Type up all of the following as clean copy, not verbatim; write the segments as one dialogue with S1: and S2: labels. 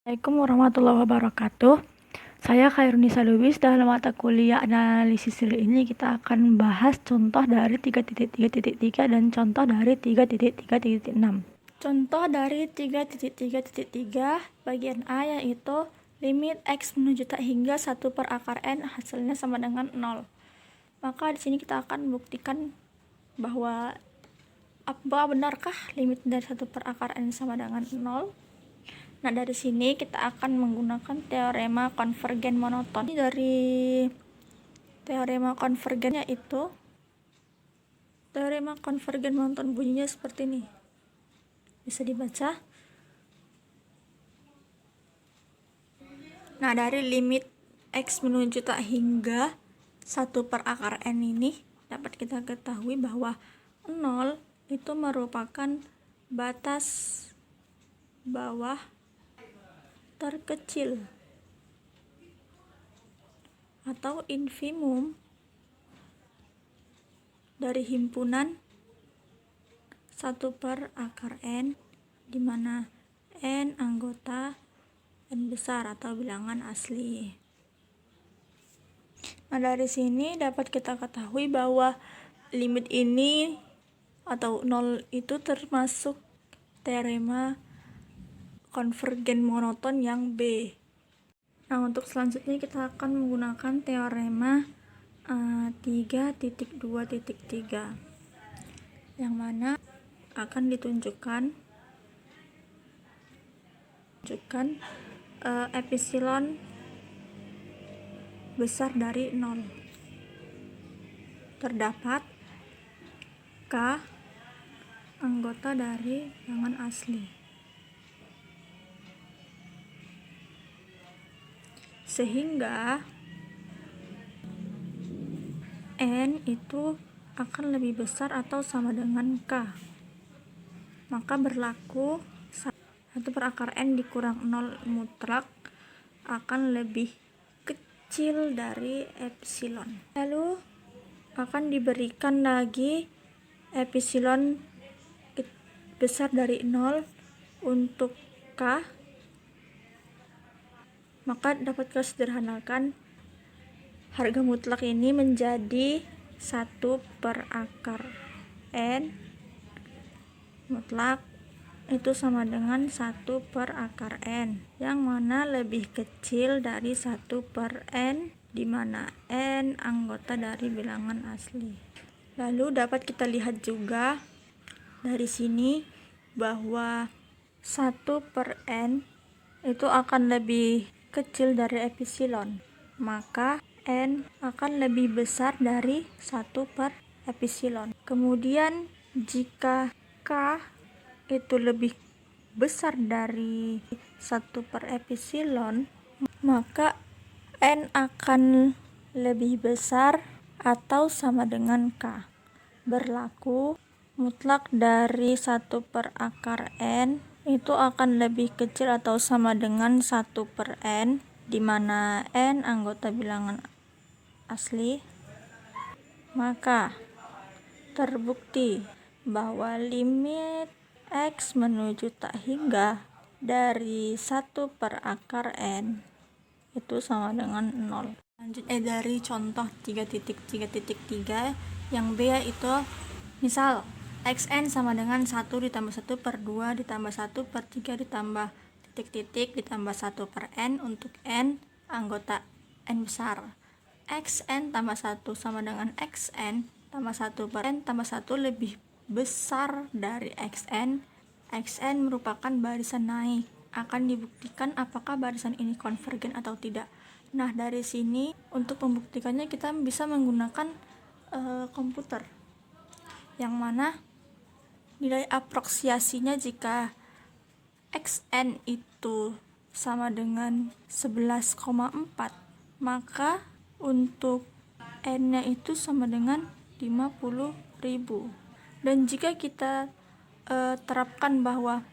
S1: Assalamualaikum warahmatullahi wabarakatuh. Saya Khairunisa Lubis. Dalam mata kuliah analisis real ini kita akan bahas contoh dari 3.3.3 dan contoh dari 3.3.6. Contoh dari 3.3.3 bagian A yaitu limit X menuju tak hingga 1 per akar N hasilnya sama dengan 0. Maka di sini kita akan membuktikan bahwa benarkah limit dari 1 per akar N sama dengan 0. Nah, dari sini kita akan menggunakan teorema konvergen monoton. Dari teorema konvergennya itu, teorema konvergen monoton bunyinya seperti ini. Bisa dibaca. Nah, dari limit X menuju tak hingga 1 per akar N ini, dapat kita ketahui bahwa 0 itu merupakan batas bawah terkecil atau infimum dari himpunan 1 per akar N, di mana N anggota N besar atau bilangan asli. Nah, dari sini dapat kita ketahui bahwa limit ini atau 0 itu termasuk teorema konvergen monoton yang B. Nah, untuk selanjutnya kita akan menggunakan teorema 3.2.3 yang mana akan ditunjukkan epsilon besar dari 0. Terdapat K anggota dari bilangan asli. Sehingga N itu akan lebih besar atau sama dengan K. Maka berlaku 1 per akar N dikurang 0 mutlak akan lebih kecil dari epsilon. Lalu akan diberikan lagi epsilon besar dari 0 untuk K. Maka dapat kita sederhanakan harga mutlak ini menjadi 1 per akar N mutlak itu sama dengan 1 per akar N, yang mana lebih kecil dari 1 per N, di mana N anggota dari bilangan asli. Lalu dapat kita lihat juga dari sini bahwa 1 per N itu akan lebih kecil dari epsilon, maka N akan lebih besar dari 1 per epsilon. Kemudian jika K itu lebih besar dari 1 per epsilon, maka N akan lebih besar atau sama dengan K. Berlaku mutlak dari 1 per akar N itu akan lebih kecil atau sama dengan 1 per N, di mana N anggota bilangan asli. Maka terbukti bahwa limit X menuju tak hingga dari 1 per akar N itu sama dengan 0. Lanjut dari contoh 3.3.3 yang B yaitu misal Xn sama dengan 1 ditambah 1 per 2 ditambah 1 per 3 ditambah titik-titik ditambah 1 per N untuk N anggota N besar. Xn tambah 1 sama dengan Xn tambah 1 per N tambah 1 lebih besar dari Xn. Xn merupakan barisan naik. Akan dibuktikan apakah barisan ini konvergen atau tidak. Nah, dari sini untuk membuktikannya kita bisa menggunakan komputer, yang mana nilai aproksiasinya jika Xn itu sama dengan 11,4, maka untuk N-nya itu sama dengan 50.000. Dan jika kita terapkan bahwa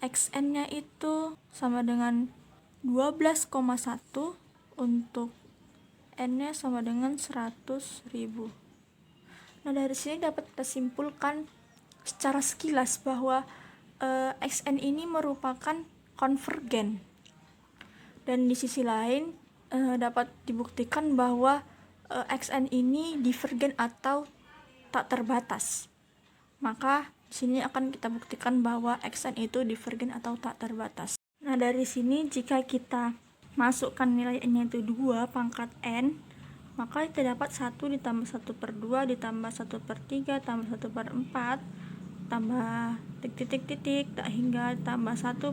S1: Xn-nya itu sama dengan 12,1, untuk N-nya sama dengan 100.000. Nah, dari sini dapat kita simpulkan secara sekilas bahwa Xn ini merupakan konvergen Dan di sisi lain dapat dibuktikan bahwa xn ini divergen atau tak terbatas. Maka di sini akan kita buktikan bahwa xn itu divergen atau tak terbatas. Nah, dari sini jika kita masukkan nilai n-nya itu 2 pangkat n, maka kita dapat 1 ditambah 1/2 ditambah 1/3 tambah 1/4 tambah titik hingga tambah 1/2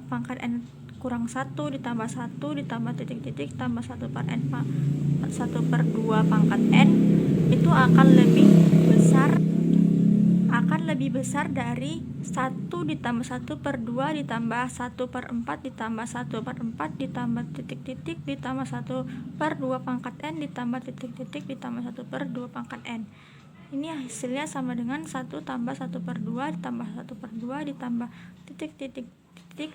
S1: pangkat n kurang 1 ditambah 1 ditambah titik tambah 1/2 pangkat n itu akan lebih besar dari 1 ditambah 1/2 ditambah 1/4 ditambah 1/4 ditambah titik ditambah 1/2 pangkat n ditambah titik ditambah 1/2 pangkat n. Ini hasilnya sama dengan 1 tambah 1/2 ditambah 1/2 ditambah titik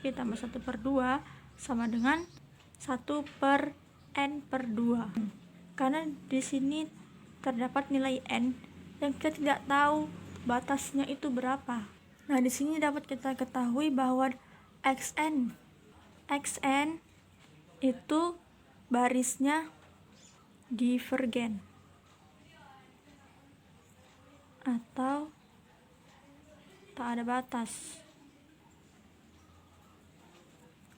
S1: ditambah 1/2 sama dengan 1/n/2. Karena di sini terdapat nilai n yang kita tidak tahu batasnya itu berapa. Nah, di sini dapat kita ketahui bahwa xn itu barisnya divergen atau tak ada batas.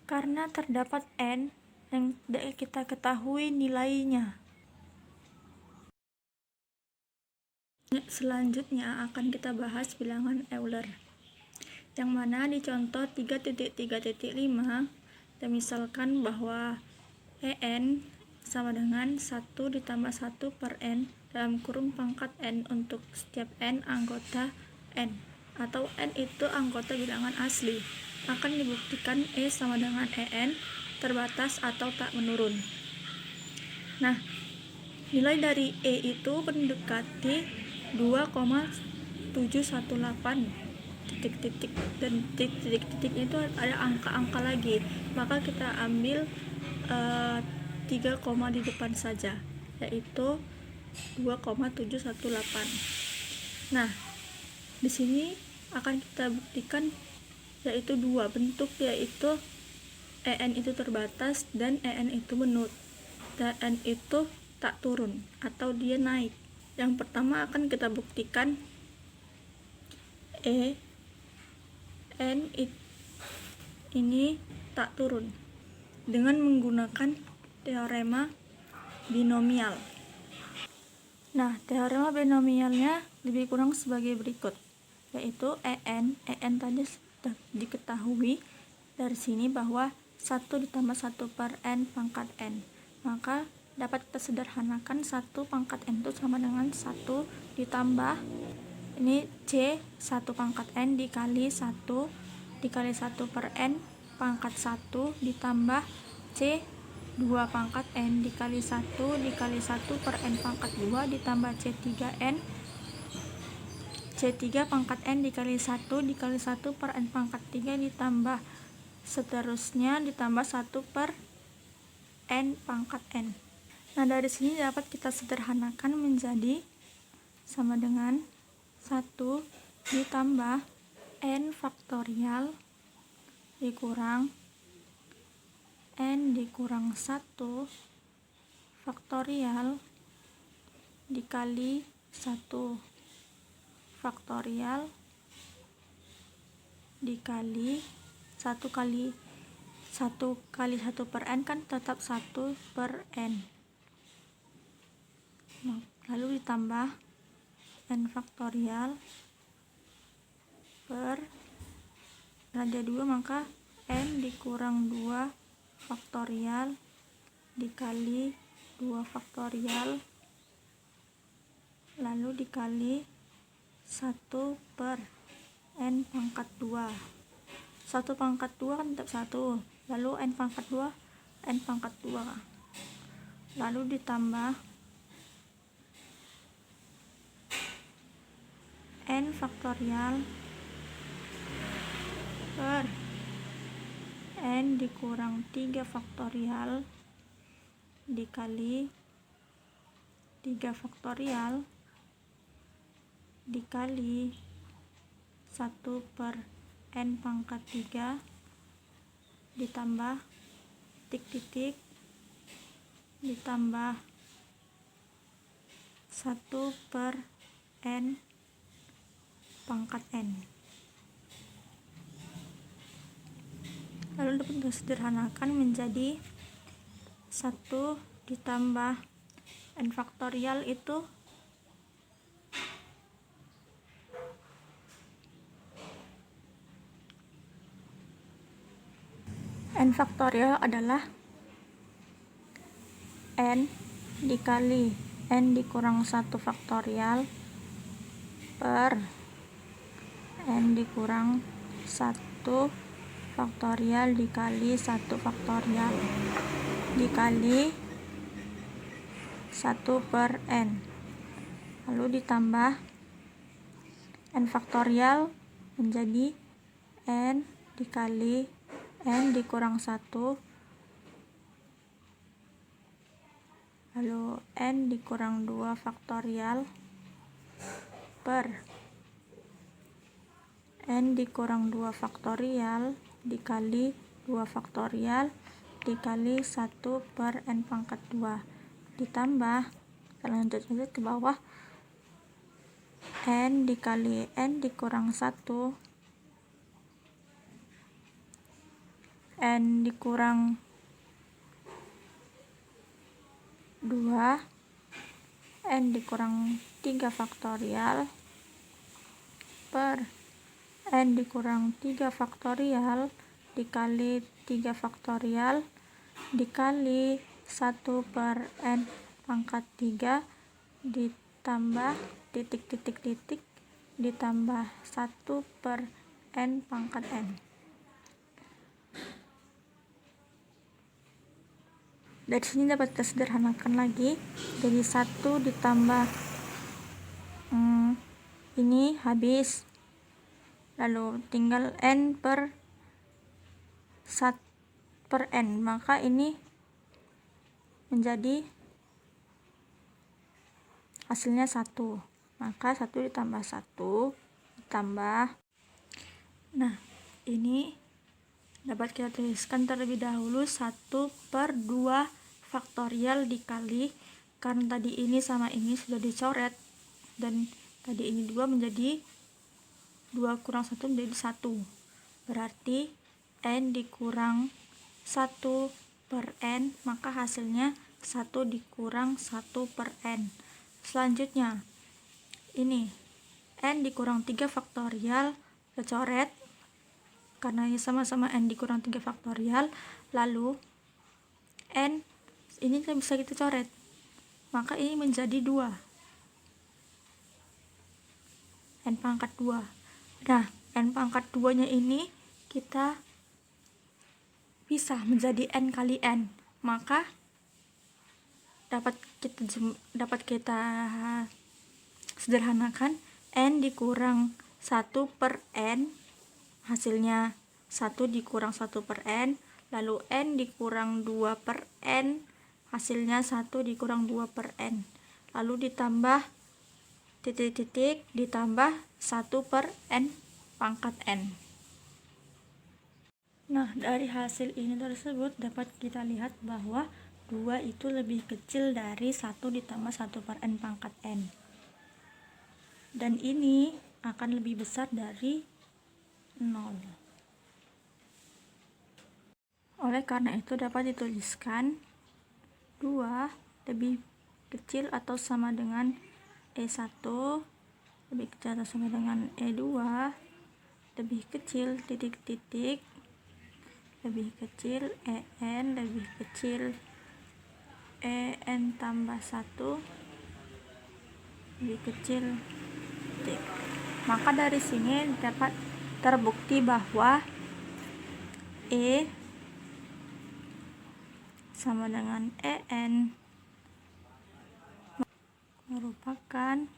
S1: Karena terdapat n yang tidak kita ketahui nilainya. Selanjutnya akan kita bahas bilangan Euler, yang mana di contoh 3.3.5 kita misalkan bahwa en sama dengan 1 ditambah 1/n dalam kurung pangkat n untuk setiap n anggota n, atau n itu anggota bilangan asli. Akan dibuktikan E sama dengan en terbatas atau tak menurun. Nah, nilai dari E itu mendekati 2,718 titik dan titik itu ada angka-angka lagi, maka kita ambil 3, di depan saja, yaitu 2,718. Nah, di sini akan kita buktikan yaitu dua bentuk, yaitu en itu terbatas dan en itu menurun, dan en itu tak turun atau dia naik. Yang pertama akan kita buktikan en ini tak turun dengan menggunakan teorema binomial. Nah, teorema binomialnya lebih kurang sebagai berikut, yaitu en tadi sudah diketahui dari sini bahwa 1 ditambah 1/n pangkat n, maka dapat kita sederhanakan 1 pangkat n itu sama dengan 1 ditambah ini c 1 pangkat n dikali 1 1/n pangkat 1 ditambah c 2 pangkat n dikali 1 1/n pangkat 2 ditambah c 3 pangkat n dikali 1 1/n pangkat 3 ditambah seterusnya ditambah 1/n pangkat n. Nah, dari sini dapat kita sederhanakan menjadi sama dengan 1 ditambah n faktorial dikurang n dikurang 1 faktorial dikali 1 faktorial dikali 1 kali 1/n kan tetap 1/n. Lalu ditambah n faktorial per raja 2, maka n dikurang 2 faktorial dikali 2 faktorial lalu dikali 1/n pangkat 2. 1 pangkat 2 kan tetap 1, lalu n pangkat 2 lalu ditambah n faktorial per n dikurang 3 faktorial dikali 3 faktorial dikali 1/n pangkat 3 ditambah titik-titik ditambah 1 per n pangkat n. Lalu dapat disederhanakan menjadi 1 ditambah n faktorial itu n faktorial adalah n dikali n dikurang 1 faktorial per n dikurang 1 faktorial dikali 1 faktorial dikali 1 per n, lalu ditambah n faktorial menjadi n dikali n dikurang 1 lalu n dikurang 2 faktorial per n dikurang 2 faktorial dikali 2 faktorial dikali 1 per n pangkat 2 ditambah, selanjutnya ke bawah, n dikali n dikurang 1 n dikurang 2 n dikurang 3 faktorial per n dikurang 3 faktorial dikali 3 faktorial dikali 1 per n pangkat 3 ditambah titik-titik-titik ditambah 1 per n pangkat n. Dari sini dapat kita sederhanakan lagi jadi 1 ditambah ini habis, lalu tinggal n per 1 per n, maka ini menjadi hasilnya 1, maka 1 ditambah 1 ditambah, nah ini dapat kita tuliskan terlebih dahulu 1 per 2 faktorial dikali, karena tadi ini sama ini sudah dicoret dan tadi ini 2 menjadi 2 kurang 1 menjadi 1, berarti n dikurang 1 per n, maka hasilnya 1 dikurang 1 per n. Selanjutnya ini n dikurang 3 faktorial kita coret karena ini sama-sama n dikurang 3 faktorial, lalu n ini bisa kita coret, maka ini menjadi 2 n pangkat 2. Nah, n pangkat 2 nya ini kita pisah menjadi n kali n, maka dapat kita sederhanakan n dikurang 1 per n, hasilnya 1 dikurang 1 per n, lalu n dikurang 2 per n, hasilnya 1 dikurang 2 per n, lalu ditambah titik-titik ditambah 1 per n pangkat n. Nah, dari hasil ini tersebut dapat kita lihat bahwa 2 itu lebih kecil dari 1 ditambah 1 per n pangkat n, dan ini akan lebih besar dari 0. Oleh karena itu dapat dituliskan 2 lebih kecil atau sama dengan E1 lebih kecil atau sama dengan E2 lebih kecil titik-titik lebih kecil EN lebih kecil EN tambah 1 lebih kecil titik. Maka dari sini dapat terbukti bahwa E sama dengan EN merupakan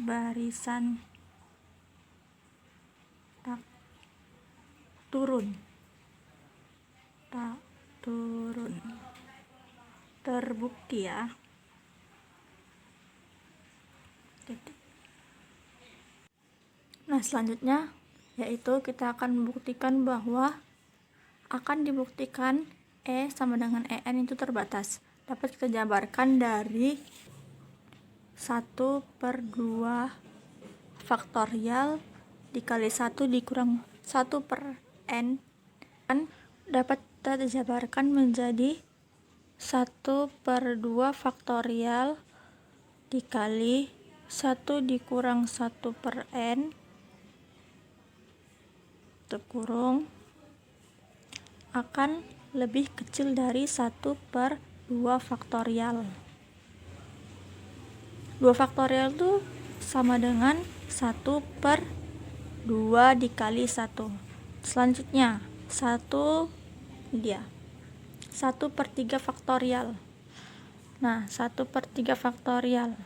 S1: barisan tak turun terbukti ya. Nah, selanjutnya yaitu kita akan membuktikan bahwa akan dibuktikan E sama dengan EN itu terbatas. Dapat kita jabarkan dari 1/2 faktorial dikali 1 dikurang 1/n kan dapat kita jabarkan menjadi 1/2 faktorial dikali 1 dikurang 1/n terkurung akan lebih kecil dari 1/2 faktorial. 2 faktorial itu sama dengan 1/2 dikali 1. Selanjutnya 1/3 faktorial. Nah, 1/3 faktorial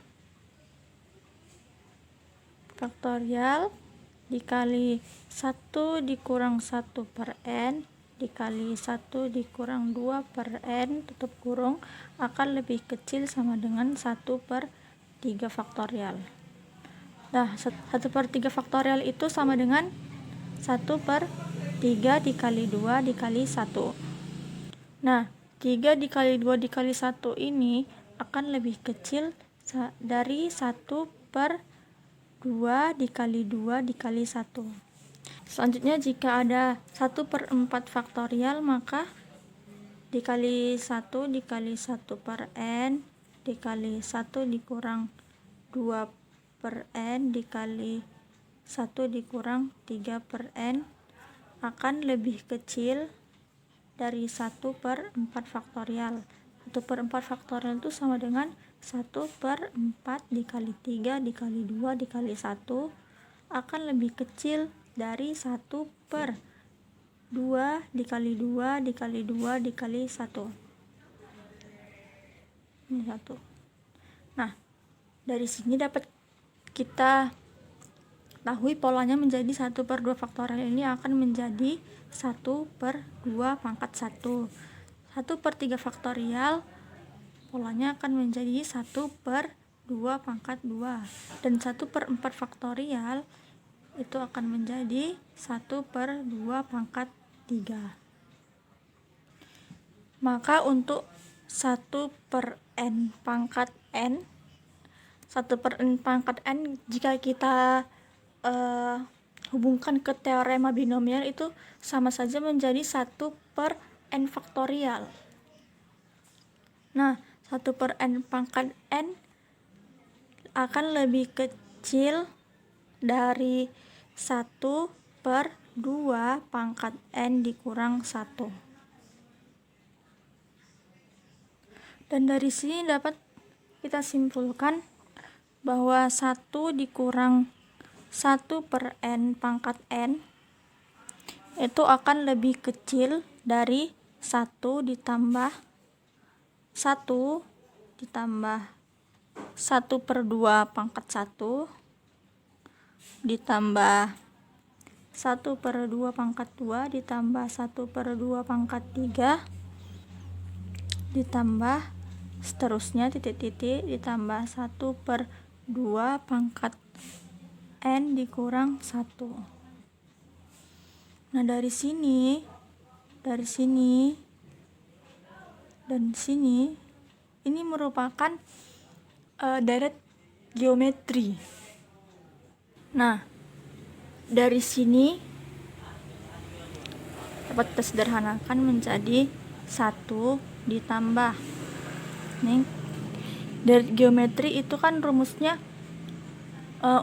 S1: dikali 1 dikurang 1/n dikali 1 dikurang 2/n tutup kurung akan lebih kecil sama dengan 1/3 faktorial. Nah, 1/3 faktorial itu sama dengan 1/3 dikali 2 dikali 1. Nah, 3 dikali 2 dikali 1 ini akan lebih kecil dari 1/2 dikali 2 dikali 1. Selanjutnya, jika ada 1/4 faktorial, maka dikali 1 dikali 1/n dikali 1 dikurang 2/n dikali 1 dikurang 3/n akan lebih kecil dari 1/4 faktorial. 1/4 faktorial itu sama dengan 1/4 dikali 3 dikali 2 dikali 1 akan lebih kecil dari 1/2 dikali 2 dikali 2 dikali 1. Ini 1. Nah, dari sini dapat kita ketahui polanya menjadi 1/2 faktorial ini akan menjadi 1/2 pangkat 1. 1/3 faktorial polanya akan menjadi 1/2 pangkat 2. Dan 1/4 faktorial itu akan menjadi 1/2 pangkat 3. Maka untuk 1/n pangkat n, 1/n pangkat n jika kita hubungkan ke teorema binomial itu sama saja menjadi 1/n faktorial. Nah, 1/n pangkat n akan lebih kecil dari 1/2 pangkat n dikurang 1. Dan dari sini dapat kita simpulkan bahwa 1 dikurang 1/n pangkat n itu akan lebih kecil dari 1 ditambah 1 ditambah 1/2 pangkat 1 ditambah 1/2 pangkat 2 ditambah 1/2 pangkat 3 ditambah seterusnya titik-titik ditambah 1/2 pangkat n dikurang 1. Nah, dari sini dan sini ini merupakan deret geometri. Nah, dari sini dapat kita sederhanakan menjadi 1 ditambah nih, dari geometri itu kan rumusnya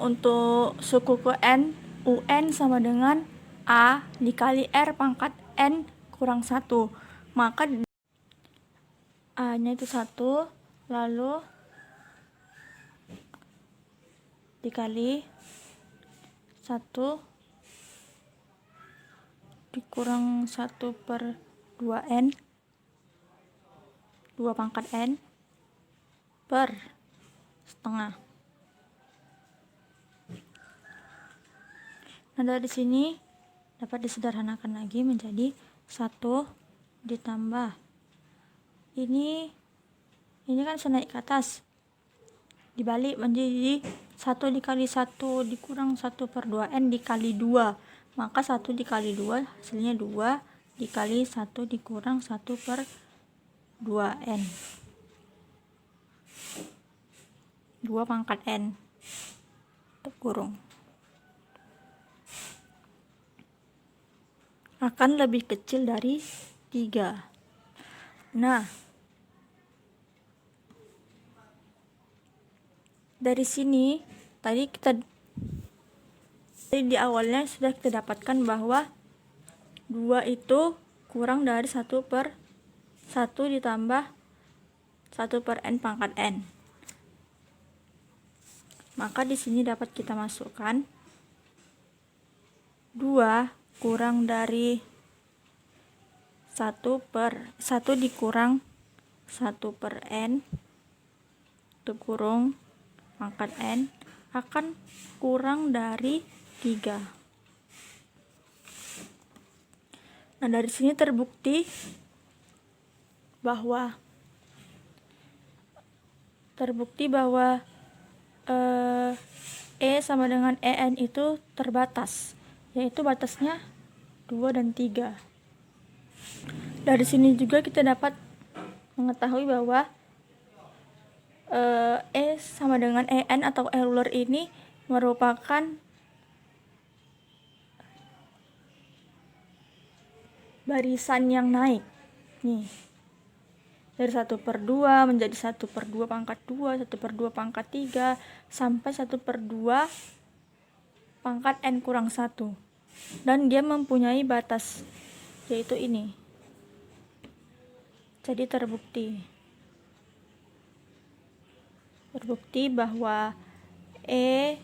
S1: untuk suku ke n, un sama dengan a dikali r pangkat n kurang 1. Maka a nya itu 1 lalu dikali 1 dikurang 1/2n 2 pangkat n per setengah. Nah, dari sini dapat disederhanakan lagi menjadi 1 ditambah ini kan senaik ke atas dibalik menjadi 1 dikali 1 dikurang 1/2n dikali 2. maka 1 dikali 2 hasilnya 2 dikali 1 dikurang 1/2n, 2 pangkat n kurung akan lebih kecil dari 3. Nah, dari sini tadi di awalnya sudah kita dapatkan bahwa 2 itu kurang dari 1/1 ditambah 1/n pangkat n. Maka di sini dapat kita masukkan 2 kurang dari 1 dikurang 1/n itu kurung pangkat n akan kurang dari 3. Nah, dari sini terbukti bahwa E sama dengan EN itu terbatas, yaitu batasnya 2 dan 3. Dari sini juga kita dapat mengetahui bahwa E sama dengan EN atau Euler ini merupakan barisan yang naik nih, dari 1/2 menjadi 1/2 pangkat 2, 1/2 pangkat 3, sampai 1/2 pangkat n kurang 1, dan dia mempunyai batas, yaitu ini. Jadi terbukti bahwa E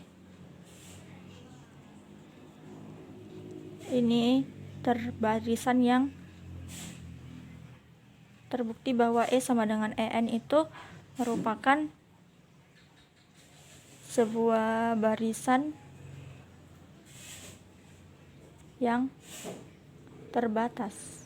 S1: ini terbarisan yang terbukti bahwa E sama dengan EN itu merupakan sebuah barisan yang terbatas.